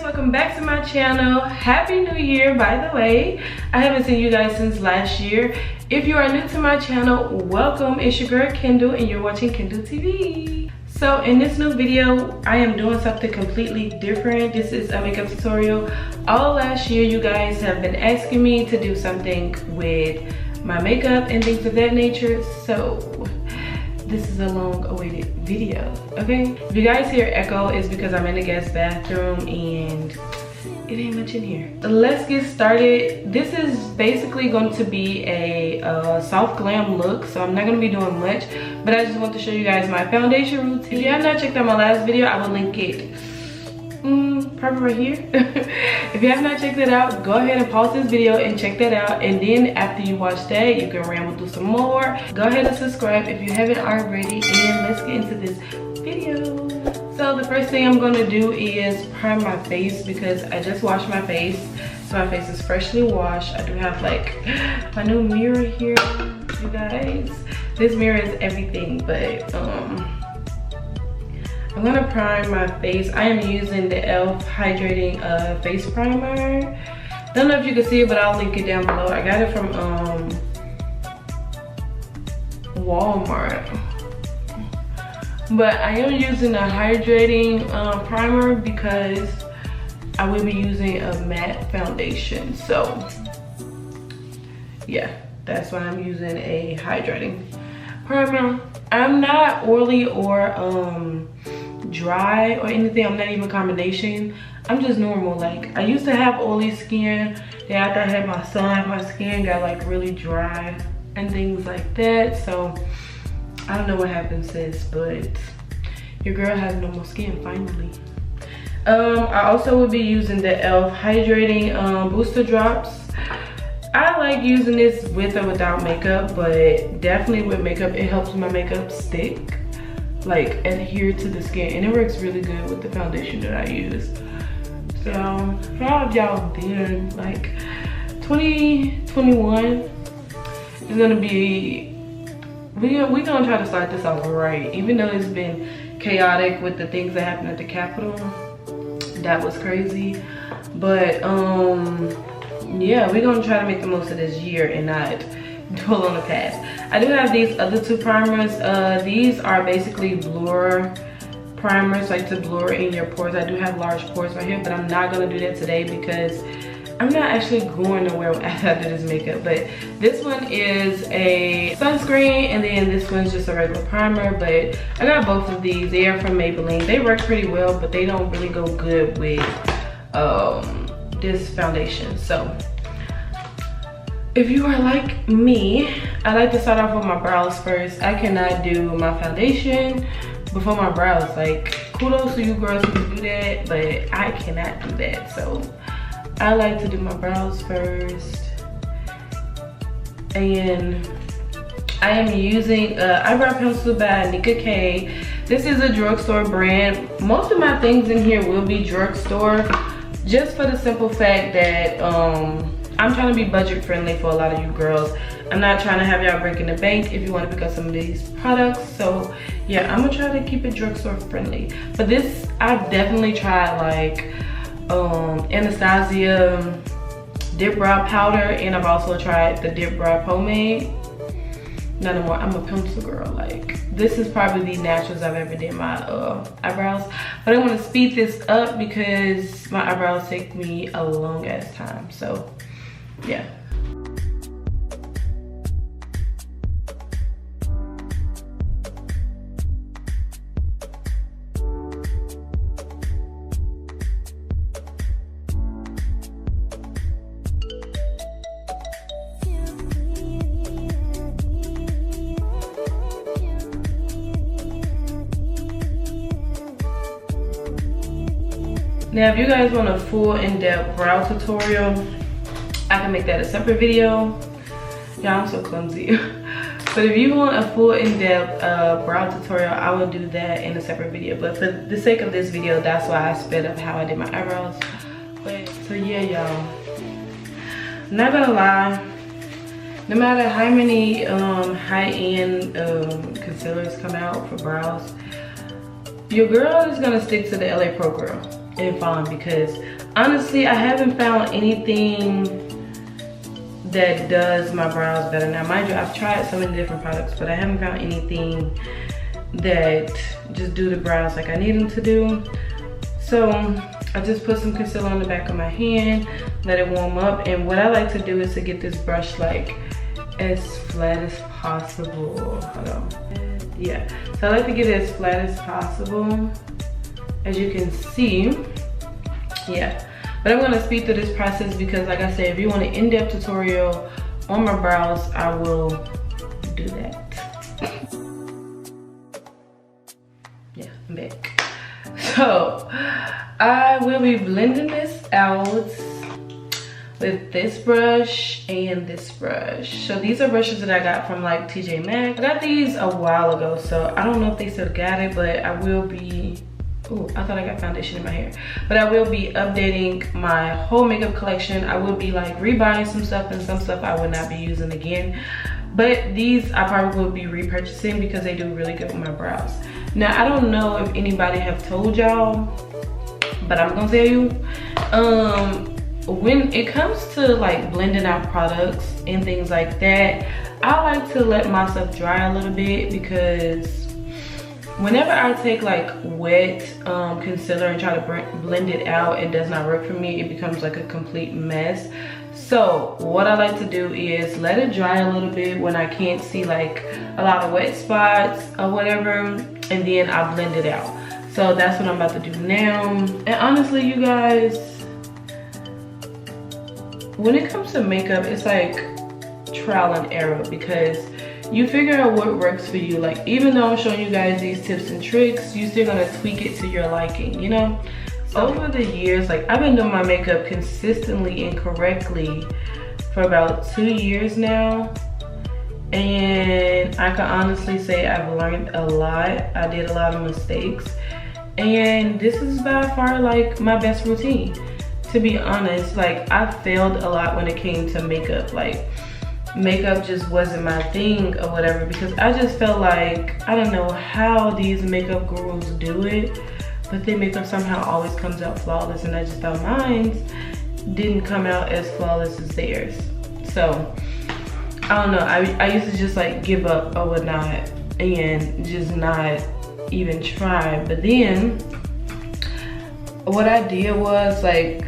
welcome back to my channel. Happy New Year, by the way. I haven't seen you guys since last year. If you are new to my channel, welcome. It's your girl Kindall and you're watching KindallTV. So in this new video, I am doing something completely different. This is a makeup tutorial. All last year, you guys have been asking me to do something with my makeup and things of that nature. So this is a long-awaited video, okay? If you guys hear echo, it's because I'm in the guest bathroom and it ain't much in here. Let's get started. This is basically going to be a soft glam look, so I'm not going to be doing much, but I just want to show you guys my foundation routine. If you have not checked out my last video, I will link it probably right here. If you have not checked it out, go ahead and pause this video and check that out, and then after you watch that, you can ramble through some more. Go ahead and subscribe if you haven't already, and let's get into this video. So the first thing I'm going to do is prime my face because I just washed my face, so my face is freshly washed. I do have like my new mirror here, you guys. This mirror is everything, but I'm gonna prime my face. I am using the e.l.f. hydrating face primer. Don't know if you can see it, but I'll link it down below. I got it from Walmart. But I am using a hydrating primer because I will be using a matte foundation. So yeah, that's why I'm using a hydrating primer. I'm not oily or dry or anything. I'm not even combination. I'm just normal. Like, I used to have oily skin, then after I had my son, my skin got like really dry and things like that. So I don't know what happened, sis, but your girl has normal skin finally. I also will be using the e.l.f. hydrating booster drops. I like using this with or without makeup, but definitely with makeup, it helps my makeup stick, like adhere to the skin, and it works really good with the foundation that I use. So how have y'all been? Like 2021 is gonna be, we're gonna try to start this off right, even though it's been chaotic with the things that happened at the Capitol. That was crazy, but yeah, we're gonna try to make the most of this year and not dwell on the past. I do have these other two primers. These are basically blur primers, like to blur in your pores. I do have large pores right here, but I'm not gonna do that today because I'm not actually going nowhere after I do this makeup. But this one is a sunscreen, and then this one's just a regular primer. But I got both of these. They are from Maybelline. They work pretty well, but they don't really go good with this foundation. So if you are like me, I like to start off with my brows first. I cannot do my foundation before my brows. Like, kudos to you girls who can do that, but I cannot do that. So I like to do my brows first. And I am using eyebrow pencil by Nika K. This is a drugstore brand. Most of my things in here will be drugstore, just for the simple fact that I'm trying to be budget friendly for a lot of you girls. I'm not trying to have y'all breaking the bank if you want to pick up some of these products. So yeah, I'm gonna try to keep it drugstore friendly. But this, I've definitely tried like Anastasia dip brow powder, and I've also tried the dip brow pomade. Not no more. I'm a pencil girl. Like, this is probably the naturals I've ever did my eyebrows, but I want to speed this up because my eyebrows take me a long ass time. So yeah. Now, if you guys want a full in-depth brow tutorial, I can make that a separate video. Yeah, I'm so clumsy. But if you want a full in-depth brow tutorial, I will do that in a separate video. But for the sake of this video, that's why I sped up how I did my eyebrows. But so yeah, y'all, not gonna lie, no matter how many high-end concealers come out for brows, your girl is gonna stick to the LA Pro Girl and fine, because honestly I haven't found anything that does my brows better. Now mind you, I've tried so many different products, but I haven't found anything that just do the brows like I need them to do. So I just put some concealer on the back of my hand, let it warm up, and what I like to do is to get this brush like as flat as possible. Hold on. Yeah, so I like to get it as flat as possible, as you can see. Yeah, but I'm gonna speed through this process because like I said, if you want an in-depth tutorial on my brows, I will do that. Yeah, I'm back. So I will be blending this out with this brush and this brush. So these are brushes that I got from like TJ Maxx. I got these a while ago, so I don't know if they still got it, but I will be, oh, I thought I got foundation in my hair. But I will be updating my whole makeup collection. I will be like rebuying some stuff, and some stuff I will not be using again. But these I probably will be repurchasing because they do really good with my brows. Now I don't know if anybody have told y'all, but I'm gonna tell you, when it comes to like blending out products and things like that, I like to let my stuff dry a little bit, because whenever I take like wet concealer and try to blend it out, it does not work for me. It becomes like a complete mess. So what I like to do is let it dry a little bit when I can't see like a lot of wet spots or whatever, and then I blend it out. So that's what I'm about to do now. And honestly, you guys, when it comes to makeup, it's like trial and error, because you figure out what works for you. Like, even though I'm showing you guys these tips and tricks, you're still gonna tweak it to your liking, you know? So over the years, like I've been doing my makeup consistently and correctly for about 2 years now. And I can honestly say I've learned a lot. I did a lot of mistakes. And this is by far like my best routine. To be honest, like I failed a lot when it came to makeup. Like makeup just wasn't my thing or whatever, because I just felt like, I don't know how these makeup gurus do it, but their makeup somehow always comes out flawless, and I just thought mine didn't come out as flawless as theirs. So I don't know, I used to just like give up or whatnot and just not even try. But then what I did was, like,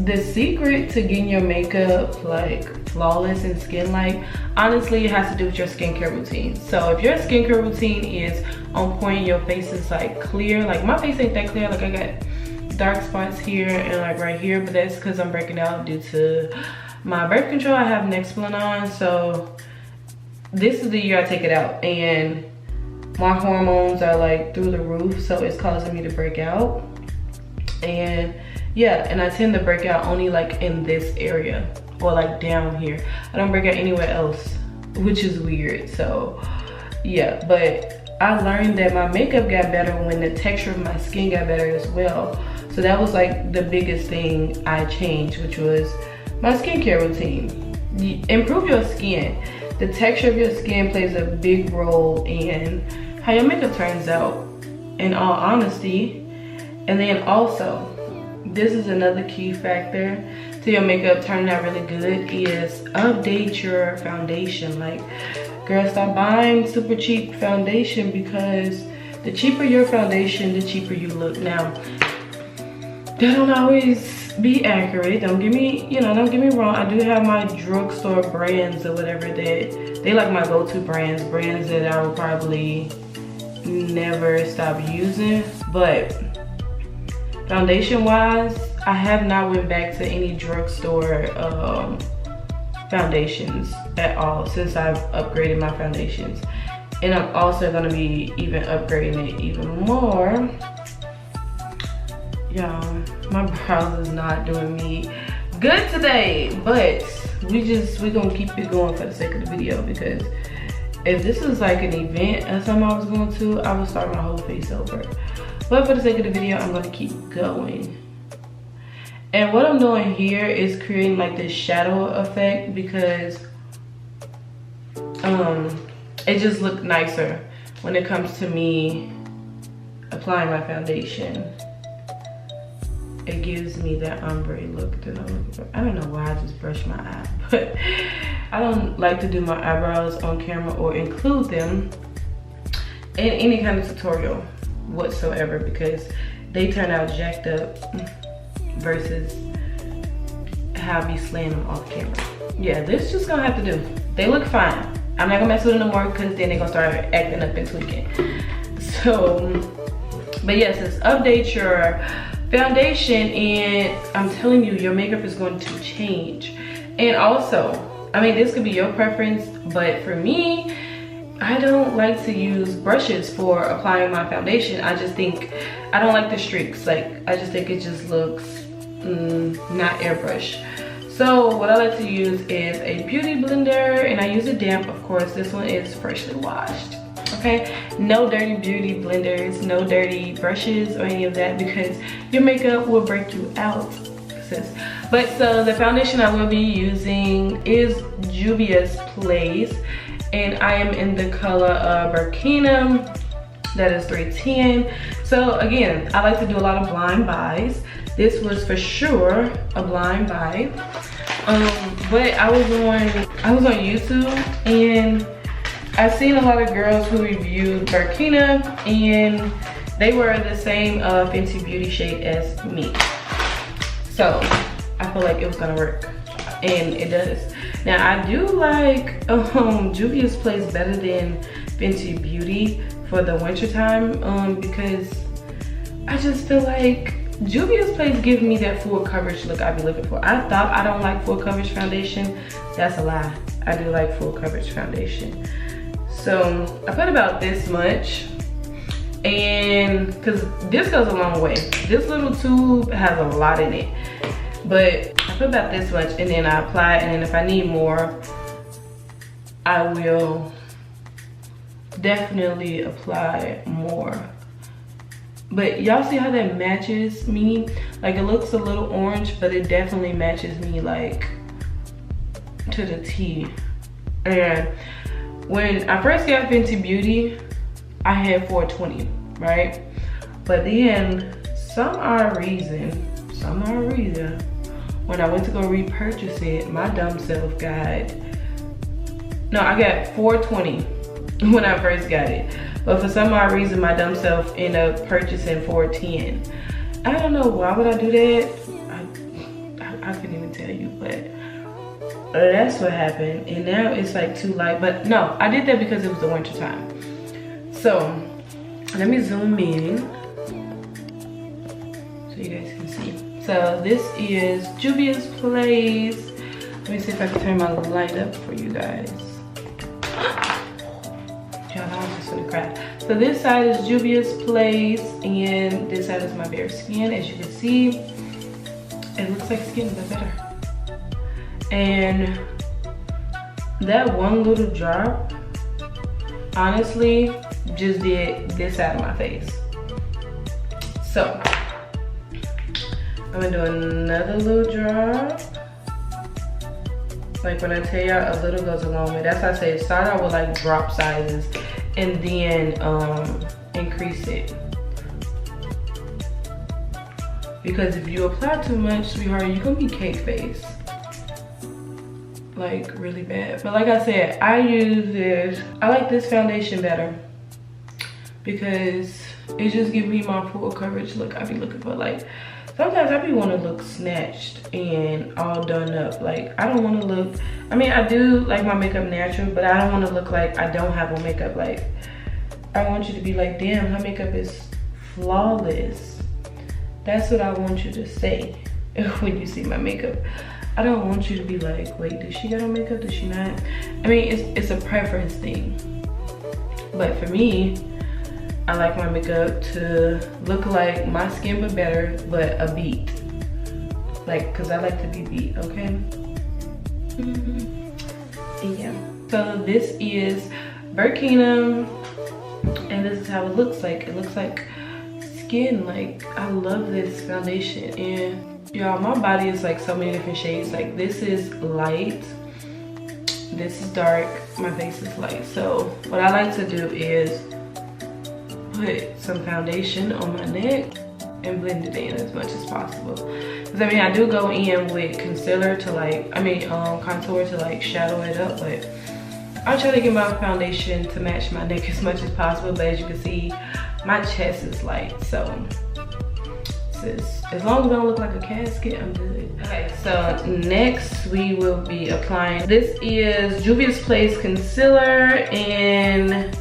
the secret to getting your makeup like flawless and skin-like, honestly, it has to do with your skincare routine. So if your skincare routine is on point, your face is like clear, like my face ain't that clear, like I got dark spots here and like right here, but that's because I'm breaking out due to my birth control. I have Nexplanon on, so this is the year I take it out, and my hormones are like through the roof, so it's causing me to break out. And yeah, and I tend to break out only like in this area, or like down here. I don't break out anywhere else, which is weird. So yeah, but I learned that my makeup got better when the texture of my skin got better as well. So that was like the biggest thing I changed, which was my skincare routine. Improve your skin. The texture of your skin plays a big role in how your makeup turns out, in all honesty. And then also, this is another key factor to your makeup turning out really good, is update your foundation. Like, girl, stop buying super cheap foundation, because the cheaper your foundation, the cheaper you look. Now, that don't always be accurate. Don't get me, don't get me wrong. I do have my drugstore brands or whatever that they like my go-to brands that I will probably never stop using. But foundation wise, I have not went back to any drugstore foundations at all since I've upgraded my foundations. And I'm also gonna be even upgrading it even more. Y'all, my brows is not doing me good today, but we gonna keep it going for the sake of the video, because if this was like an event or something I was going to, I would start my whole face over. But for the sake of the video, I'm gonna keep going. And what I'm doing here is creating like this shadow effect, because it just looked nicer when it comes to me. Okay, applying my foundation, it gives me that ombre look that I'm looking for. I don't know why I just brushed my eye, but I don't like to do my eyebrows on camera or include them in any kind of tutorial whatsoever because they turn out jacked up versus how I be slaying them off camera. Yeah, this just gonna have to do. They look fine. I'm not gonna mess with them no more because then they're gonna start acting up and tweaking. So, but yes, it's update your foundation, and I'm telling you, your makeup is going to change. And also, I mean, this could be your preference, but for me, I don't like to use brushes for applying my foundation. I just think, I don't like the streaks. Like, I just think it just looks not airbrush. So what I like to use is a beauty blender, and I use a damp, of course. This one is freshly washed. Okay, no dirty beauty blenders, no dirty brushes or any of that because your makeup will break you out, sis. But so the foundation I will be using is Juvia's Place, and I am in the color Burkina, that is 310. So again, I like to do a lot of blind buys. This was for sure a blind buy. But I was on YouTube, and I've seen a lot of girls who reviewed Burkina, and they were the same Fenty Beauty shade as me. So I feel like it was gonna work, and it does. Now I do like Juvia's Place better than Fenty Beauty for the winter time because I just feel like Juvia's Place gives me that full coverage look I be looking for. I thought I don't like full coverage foundation. That's a lie. I do like full coverage foundation. So I put about this much, and because this goes a long way. This little tube has a lot in it, but I put about this much, and then I apply it, and then if I need more, I will definitely apply more. But y'all see how that matches me? Like, it looks a little orange, but it definitely matches me like to the T. And when I first got Fenty Beauty, I had 420, right? But then some odd reason, when I went to go repurchase it, my dumb self got, no, I got 420 when I first got it. But for some odd reason, my dumb self ended up purchasing 410. I don't know why would I do that. I couldn't even tell you, but that's what happened. And now it's like too light. But no, I did that because it was the winter time. So let me zoom in so you guys can see. So this is Juvia's Place. Let me see if I can turn my light up for you guys. Y'all, I was just gonna cry. So this side is Juvia's Place, and this side is my bare skin. As you can see, it looks like skin, but better. And that one little drop, honestly, just did this side of my face. So I'm gonna do another little drop. Like when I tell y'all, a little goes a long way. That's why I say start out with like drop sizes and then increase it. Because if you apply too much, sweetheart, you're gonna be cake face. Like really bad. But like I said, I use this. I like this foundation better because it just gives me my full coverage look I be looking for. Like sometimes I be want to look snatched and all done up. Like I don't want to look, I mean I do like my makeup natural, but I don't want to look like I don't have on makeup. Like I want you to be like, damn, her makeup is flawless. That's what I want you to say when you see my makeup. I don't want you to be like, wait, does she got on makeup, does she not? I mean, it's a preference thing. But for me, I like my makeup to look like my skin but better, but a beat. Like, cause I like to be beat, okay? Yeah. So this is Burkina, and this is how it looks like. It looks like skin. Like, I love this foundation. And y'all, my body is like so many different shades. Like this is light, this is dark, my face is light. So what I like to do is put some foundation on my neck and blend it in as much as possible. Because I mean, I do go in with concealer to like, contour to like shadow it up, but I'll try to get my foundation to match my neck as much as possible. But as you can see, my chest is light, so as long as I don't look like a casket, I'm good. Okay, so next we will be applying, this is Juvia's Place concealer in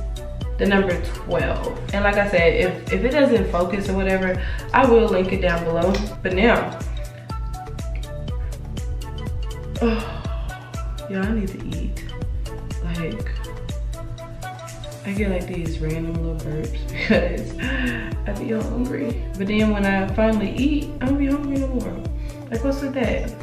the number 12. And like I said, if it doesn't focus or whatever, I will link it down below. But now, y'all, I need to eat. Like, I get like these random little burps because I be hungry. But then when I finally eat, I don't be hungry no more. Like, what's with that?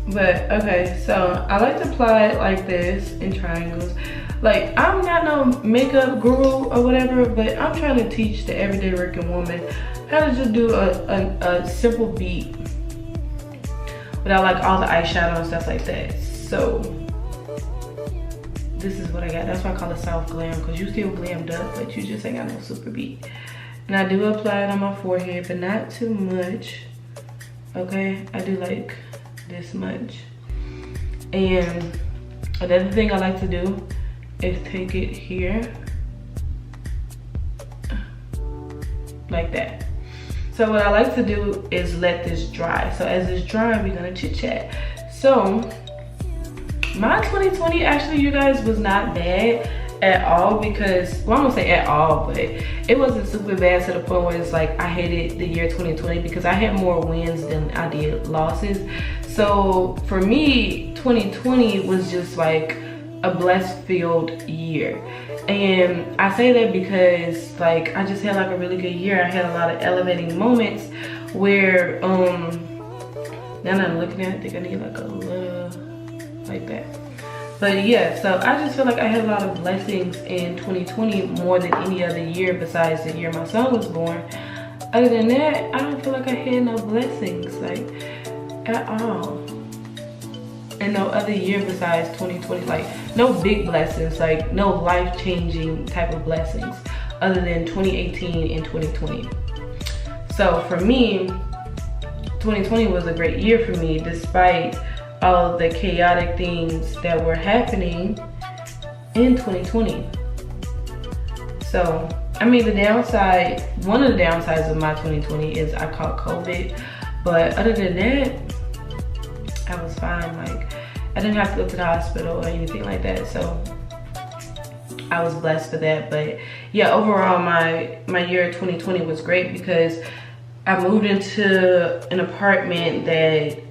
But okay, so I like to apply it like this in triangles. Like, I'm not no makeup guru or whatever, but I'm trying to teach the everyday working woman how to just do a simple beat without like all the eyeshadow and stuff like that. So this is what I got. That's why I call it soft glam, because you still glammed up, but you just ain't got no super beat. And I do apply it on my forehead, but not too much. Okay, I do like this much. And another thing I like to do is take it here, like that. So what I like to do is let this dry. So as it's drying, we're gonna chit chat. So my 2020, actually, you guys, was not bad at all, because, well, I won't say at all, but it wasn't super bad to the point where it's like I hated the year 2020, because I had more wins than I did losses. So for me, 2020 was just like a blessed filled year. And I say that because like I just had like a really good year. I had a lot of elevating moments where now that I'm looking at it, I think I need like a little like that. But yeah, so I just feel like I had a lot of blessings in 2020, more than any other year besides the year my son was born. Other than that, I don't feel like I had no blessings, like, at all. And no other year besides 2020, like no big blessings, like no life-changing type of blessings other than 2018 and 2020. So for me, 2020 was a great year for me, despite all the chaotic things that were happening in 2020. So, I mean, the downside, one of the downsides of my 2020 is I caught COVID, but other than that, I was fine. Like, I didn't have to go to the hospital or anything like that, so I was blessed for that. But yeah, overall, my year 2020 was great because I moved into an apartment that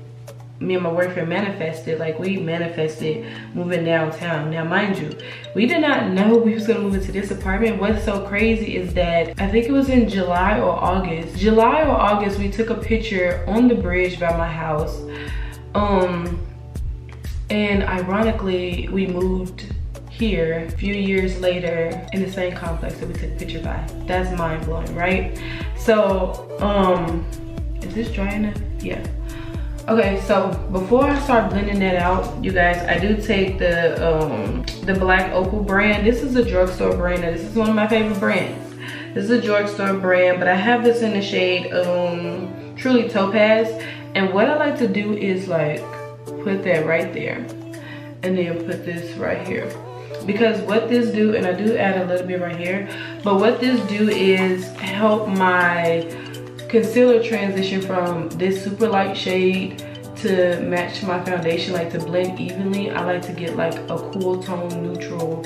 me and my boyfriend manifested. Like, we manifested moving downtown. Now, mind you, we did not know we was gonna move into this apartment. What's so crazy is that I think it was in July or August, we took a picture on the bridge by my house. And ironically, we moved here a few years later in the same complex that we took a picture by. That's mind blowing, right? So, is this dry enough? Yeah. Okay, so before I start blending that out, you guys, I do take the Black Opal brand. This is a drugstore brand. Now, this is one of my favorite brands. This is a drugstore brand, but I have this in the shade Truly Topaz. And what I like to do is like put that right there, and then put this right here. Because what this do, and I do add a little bit right here, but what this do is help my concealer transition from this super light shade to match my foundation, like to blend evenly. I like to get like a cool tone neutral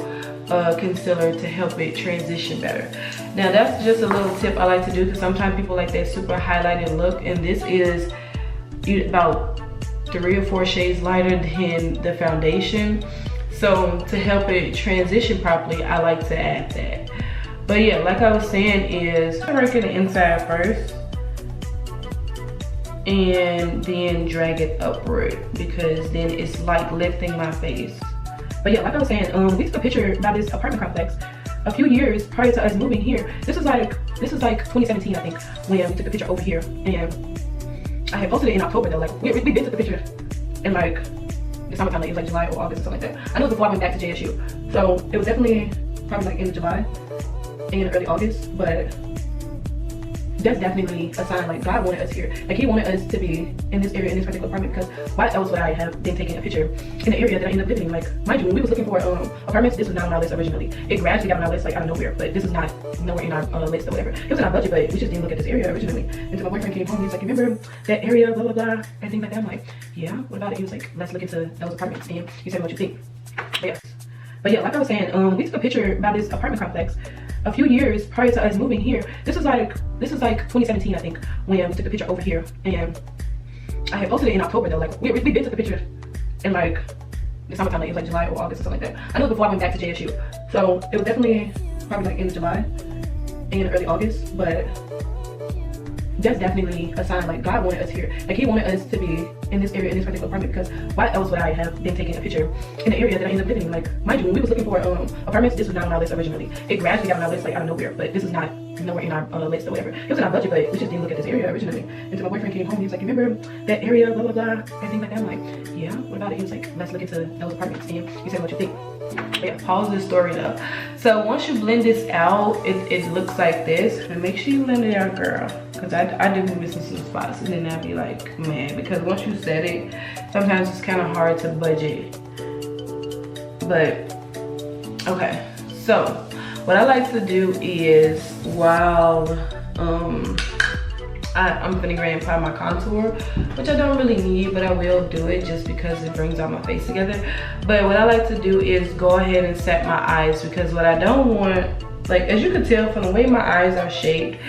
concealer to help it transition better. Now that's just a little tip I like to do, because sometimes people like that super highlighted look, and this is about 3 or 4 shades lighter than the foundation. So to help it transition properly, I like to add that. But yeah, like I was saying, is work in the inside first and then drag it upward, because then it's like lifting my face. But yeah, like I was saying, we took a picture about this apartment complex a few years prior to us moving here. This was like 2017, I think, when we took a picture over here. And I had posted it in October though. Like we did take the picture in like the summertime, like it was like July or August or something like that. I know it was before I went back to JSU. So it was definitely probably like end of July. in early August, but that's definitely a sign like God wanted us here. Like he wanted us to be in this area, in this particular apartment, because why else would I have been taking a picture in the area that I ended up living in? Like, mind you, when we was looking for apartments, this was not on our list originally. It gradually got on our list like out of nowhere, but this is not nowhere in our list or whatever. It was in our budget, but we just didn't look at this area originally. And so my boyfriend came home, he was like, remember that area, blah, blah, blah, and things like that. I'm like, yeah, what about it? He was like, let's look into those apartments, and he said what you think. But yeah, like I was saying, we took a picture about this apartment complex a few years prior to us moving here. This was like 2017, I think, when we took a picture over here. And I had posted it in October though. Like we did took a picture in like the summertime, like it was like July or August or something like that. I know before I went back to JSU. So it was definitely probably like end of July and early August, but that's definitely a sign like God wanted us here. Like he wanted us to be in this area, in this particular apartment, because why else would I have been taking a picture in the area that I ended up living in? Like, mind you, when we was looking for apartments, this was not on our list originally. It gradually got on our list like out of nowhere, but this is not nowhere in our list or whatever. It was in our budget, but we just didn't look at this area originally. And so my boyfriend came home, he was like, remember that area, blah, blah, blah, and things like that. I'm like, yeah, what about it? He was like, let's look into those apartments, and he said what you think. But yeah, pause this story though. So once you blend this out, it looks like this. And make sure you blend it out, girl, because I do be missing some spots, and then I'd be like, man, because once you set it, sometimes it's kind of hard to budget. But okay, so what I like to do is, while I'm gonna go ahead and apply my contour, which I don't really need, but I will do it just because it brings out my face together. But what I like to do is go ahead and set my eyes, because what I don't want, like as you can tell from the way my eyes are shaped,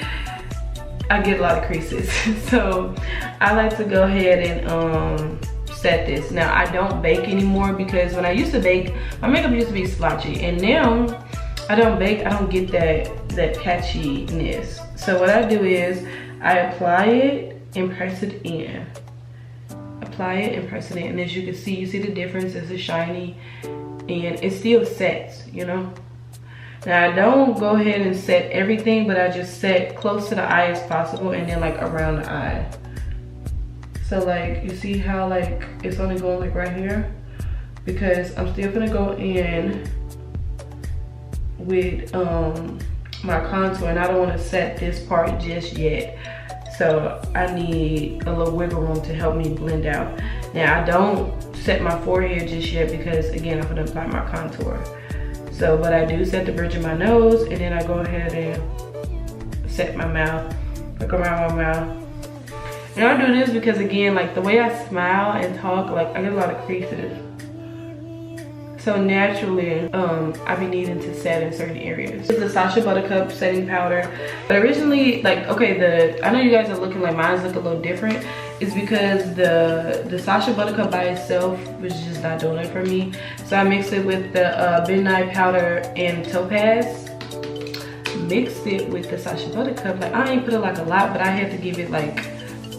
I get a lot of creases. So I like to go ahead and set this. Now I don't bake anymore, because when I used to bake, my makeup used to be splotchy, and now I don't bake, I don't get that patchiness. So what I do is I apply it and press it in. Apply it and press it in, and as you can see, you see the difference. It's shiny and it still sets, you know. Now I don't go ahead and set everything, but I just set close to the eye as possible, and then like around the eye. So like you see how like it's only going like right here, because I'm still gonna go in with my contour, and I don't want to set this part just yet. So I need a little wiggle room to help me blend out. Now I don't set my forehead just yet, because again, I'm gonna apply my contour. So, but I do set the bridge of my nose, and then I go ahead and set my mouth, look around my mouth. And I do this because again, like the way I smile and talk, like I get a lot of creases. So naturally, I be needing to set in certain areas. This is the Sacha Buttercup setting powder. But originally, like, okay, I know you guys are looking like mine's look a little different. It's because the Sacha Buttercup by itself was just not doing it for me. So I mixed it with the Midnight Powder and Topaz. Mixed it with the Sacha Buttercup. Like, I ain't put it like a lot, but I had to give it like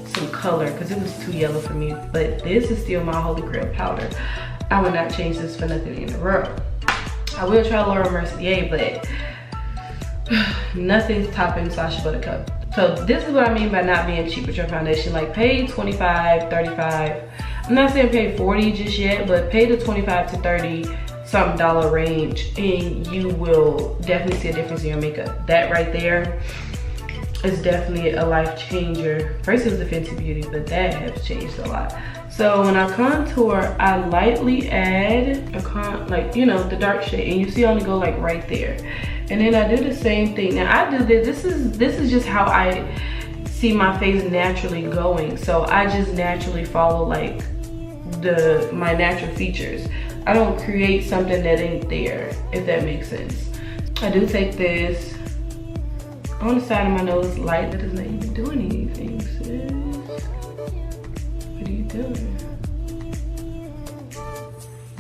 some color because it was too yellow for me. But this is still my holy grail powder. I would not change this for nothing in the world. I will try Laura Mercier, but nothing's topping Sacha Buttercup. So this is what I mean by not being cheap with your foundation. Like pay 25, 35. I'm not saying pay 40 just yet, but pay the 25 to 30 something dollar range, and you will definitely see a difference in your makeup. That right there is definitely a life changer. First it was the Fenty Beauty, but that has changed a lot. So when I contour, I lightly add like, you know, the dark shade, and you see I only go like right there. And then I do the same thing. Now I do this is just how I see my face naturally going. So I just naturally follow like my natural features. I don't create something that ain't there, if that makes sense. I do take this on the side of my nose light. That is not even doing anything, sis. What are you doing?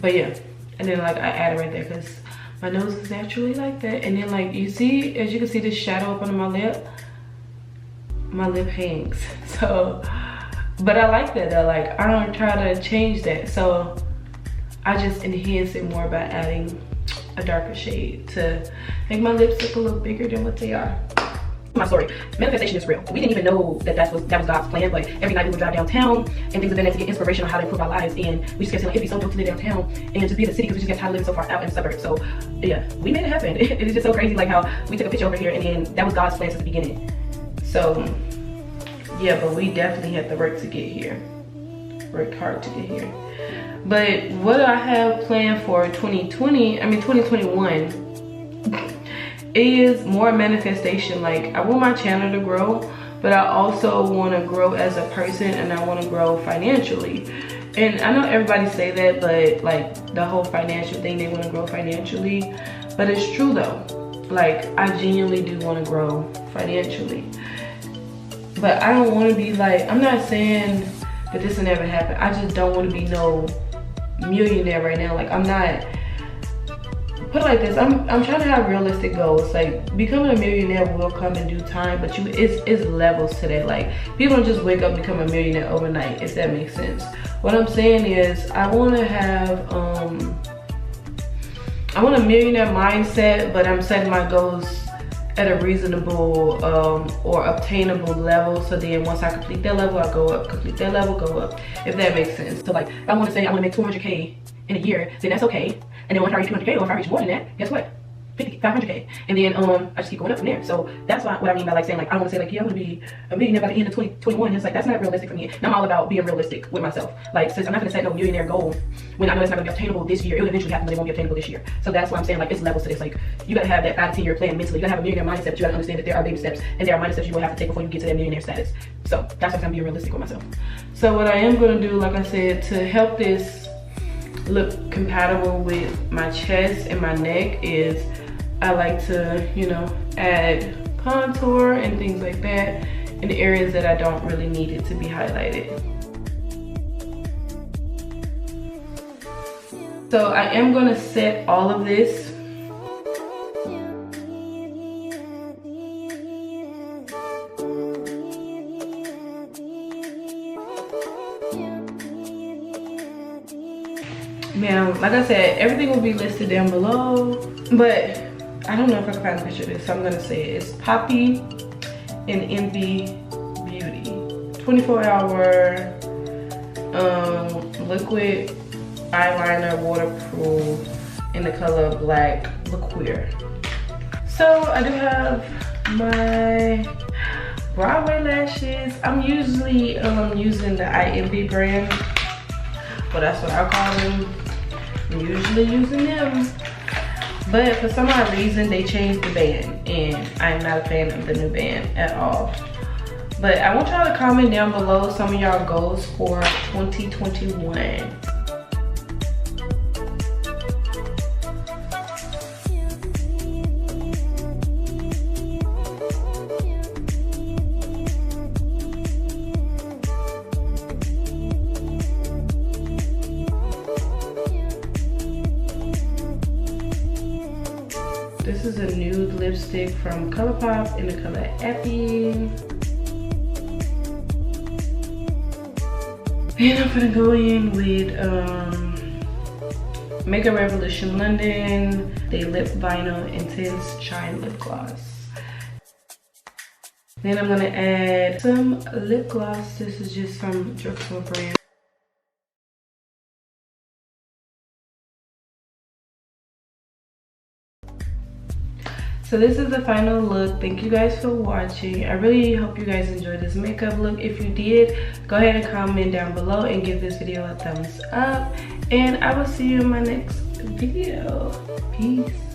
But yeah, and then like I add it right there because my nose is naturally like that. And then like you see, as you can see, this shadow up under my lip hangs. So, but I like that though. Like I don't try to change that. So I just enhance it more by adding a darker shade to make my lips look a little bigger than what they are. My story, manifestation is real. We didn't even know that that was God's plan, but every night we would drive downtown and things of that to get inspiration on how to improve our lives, and we just kept saying like, it'd be so dope to live downtown and just be in the city because we just got tired of living so far out in the suburbs. So yeah, we made it happen. It is just so crazy like how we took a picture over here and then that was God's plan since the beginning. So yeah, but we definitely had to work to get here. Worked hard to get here. But what I have planned for 2021 is more manifestation. Like, I want my channel to grow, but I also want to grow as a person and I want to grow financially. And I know everybody say that, but like the whole financial thing, they want to grow financially, but it's true though. Like, I genuinely do want to grow financially, but I don't want to be like, I'm not saying that this will never happen, I just don't want to be no millionaire right now. Like, I'm not, put it like this, I'm trying to have realistic goals. Like, becoming a millionaire will come in due time, but it's levels to that. Like, people don't just wake up and become a millionaire overnight, if that makes sense. What I'm saying is, I want to have I want a millionaire mindset, but I'm setting my goals at a reasonable or obtainable level. So then once I complete that level, I go up, complete that level, go up, if that makes sense. So like, if I want to say I want to make 200K in a year, then that's okay. And then once I reach 200K, or if I reach more than that, guess what? 500K. And then I just keep going up from there. So that's what I mean by like saying like, I want to say like, yeah, I'm going to be a millionaire by the end of 2021. It's like, that's not realistic for me. And I'm all about being realistic with myself. Like, since I'm not going to set no millionaire goal when I know it's not going to be obtainable this year, it will eventually happen, but it won't be obtainable this year. So that's why I'm saying like, it's levels to this. Like, you got to have that 5 to 10 year plan mentally. You got to have a millionaire mindset, but you got to understand that there are baby steps and there are minor steps you will have to take before you get to that millionaire status. So that's why I'm being realistic with myself. So what I am going to do, like I said, to help this look compatible with my chest and my neck is, I like to, you know, add contour and things like that in the areas that I don't really need it to be highlighted. So I am going to set all of this. Now, like I said, everything will be listed down below, but I don't know if I can find a picture of this, so I'm gonna say it. It's Poppy and Envy Beauty. 24-hour liquid eyeliner, waterproof, in the color black liqueur. So I do have my Broadway lashes. I'm usually using the INV brand, but that's what I call them. I'm usually using them. But for some odd reason, they changed the band, and I'm not a fan of the new band at all. But I want y'all to comment down below some of y'all goals for 2021. This is a nude lipstick from ColourPop in the color Epi. And I'm gonna go in with Makeup Revolution London, the Lip Vinyl Intense Shine Lip Gloss. Then I'm gonna add some lip gloss. This is just from Drugstore brand. So this is the final look. Thank you guys for watching. I really hope you guys enjoyed this makeup look. If you did, go ahead and comment down below and give this video a thumbs up. And I will see you in my next video. Peace.